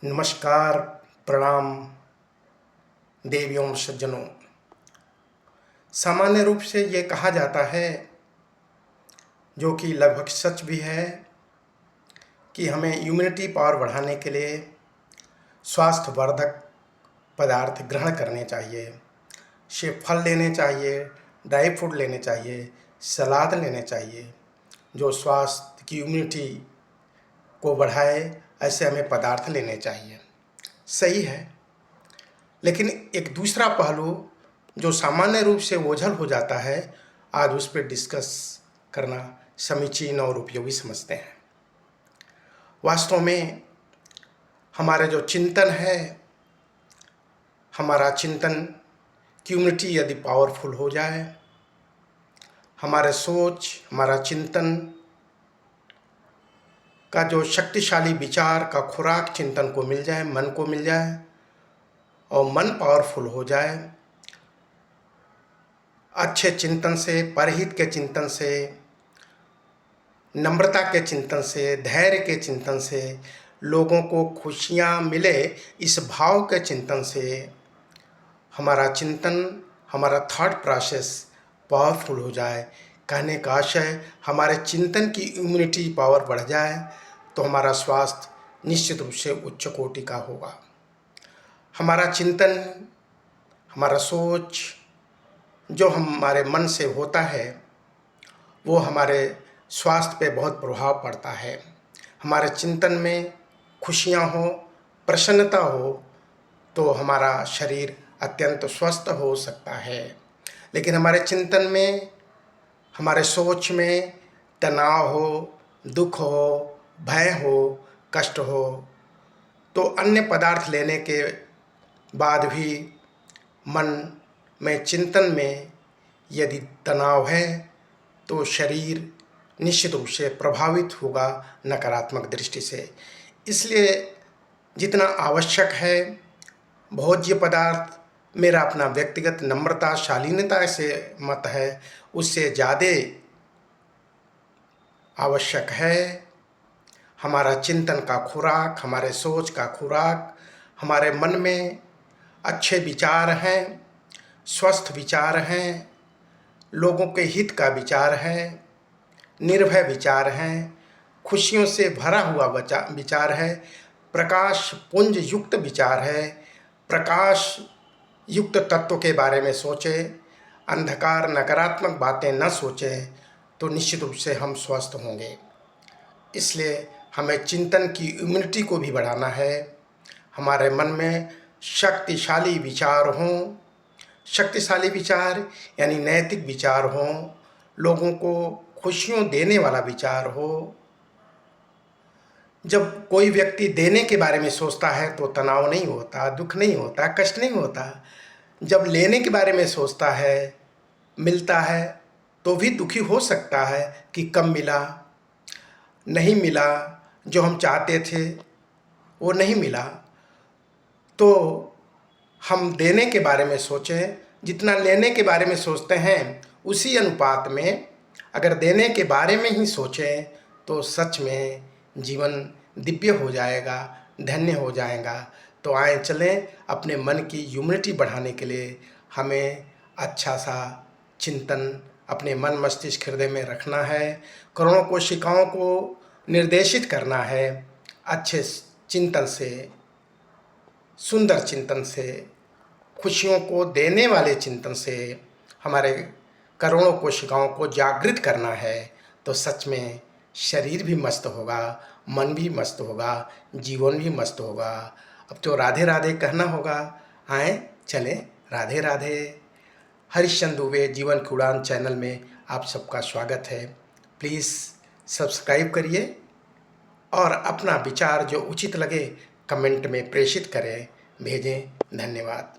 नमस्कार, प्रणाम देवियों सज्जनों। सामान्य रूप से ये कहा जाता है, जो कि लगभग सच भी है, कि हमें इम्यूनिटी पावर बढ़ाने के लिए स्वास्थ्यवर्धक पदार्थ ग्रहण करने चाहिए। सेब फल लेने चाहिए, ड्राई फ्रूट लेने चाहिए, सलाद लेने चाहिए, जो स्वास्थ्य की इम्यूनिटी को बढ़ाए। ऐसे हमें पदार्थ लेने चाहिए, सही है। लेकिन एक दूसरा पहलू जो सामान्य रूप से ओझल हो जाता है, आज उस पर डिस्कस करना समीचीन और उपयोगी समझते हैं। वास्तव में हमारे जो चिंतन है, हमारा चिंतन कम्युनिटी यदि पावरफुल हो जाए, हमारे सोच, हमारा चिंतन का जो शक्तिशाली विचार का खुराक चिंतन को मिल जाए, मन को मिल जाए, और मन पावरफुल हो जाए, अच्छे चिंतन से, परहित के चिंतन से, नम्रता के चिंतन से, धैर्य के चिंतन से, लोगों को खुशियाँ मिले इस भाव के चिंतन से हमारा चिंतन, हमारा थॉट प्रोसेस पावरफुल हो जाए। कहने का आशय, हमारे चिंतन की इम्यूनिटी पावर बढ़ जाए तो हमारा स्वास्थ्य निश्चित रूप से उच्च कोटि का होगा। हमारा चिंतन, हमारा सोच जो हमारे मन से होता है, वो हमारे स्वास्थ्य पे बहुत प्रभाव पड़ता है। हमारे चिंतन में खुशियाँ हो, प्रसन्नता हो, तो हमारा शरीर अत्यंत स्वस्थ हो सकता है। लेकिन हमारे चिंतन में, हमारे सोच में तनाव हो, दुख हो, भय हो, कष्ट हो, तो अन्य पदार्थ लेने के बाद भी मन में, चिंतन में यदि तनाव है तो शरीर निश्चित रूप से प्रभावित होगा नकारात्मक दृष्टि से। इसलिए जितना आवश्यक है, भोज्य पदार्थ, मेरा अपना व्यक्तिगत नम्रता, शालीनता से मत है, उससे ज़्यादा आवश्यक है हमारा चिंतन का खुराक, हमारे सोच का खुराक। हमारे मन में अच्छे विचार हैं, स्वस्थ विचार हैं, लोगों के हित का विचार है, निर्भय विचार हैं, खुशियों से भरा हुआ विचार है, प्रकाश पुंज युक्त विचार है, प्रकाश युक्त तत्व के बारे में सोचें, अंधकार नकारात्मक बातें न सोचें, तो निश्चित रूप से हम स्वस्थ होंगे। इसलिए हमें चिंतन की इम्यूनिटी को भी बढ़ाना है। हमारे मन में शक्तिशाली विचार हों, शक्तिशाली विचार यानी नैतिक विचार हों, लोगों को खुशियों देने वाला विचार हो। जब कोई व्यक्ति देने के बारे में सोचता है तो तनाव नहीं होता, दुख नहीं होता, कष्ट नहीं होता। जब लेने के बारे में सोचता है, मिलता है, तो भी दुखी हो सकता है कि कम मिला, नहीं मिला, जो हम चाहते थे वो नहीं मिला। तो हम देने के बारे में सोचें, जितना लेने के बारे में सोचते हैं उसी अनुपात में अगर देने के बारे में ही सोचें तो सच में जीवन दिव्य हो जाएगा, धन्य हो जाएगा। तो आए चलें, अपने मन की इम्यूनिटी बढ़ाने के लिए हमें अच्छा सा चिंतन अपने मन मस्तिष्क हृदय में रखना है, करोड़ों कोशिकाओं को निर्देशित करना है अच्छे चिंतन से, सुंदर चिंतन से, खुशियों को देने वाले चिंतन से हमारे करोड़ों कोशिकाओं को जागृत करना है। तो सच में शरीर भी मस्त होगा, मन भी मस्त होगा, जीवन भी मस्त होगा। अब तो राधे राधे कहना होगा। आए चलें, राधे राधे। हरीशचंद्र दुबे जीवन की उड़ान चैनल में आप सबका स्वागत है। प्लीज़ सब्सक्राइब करिए और अपना विचार जो उचित लगे कमेंट में प्रेषित करें, भेजें। धन्यवाद।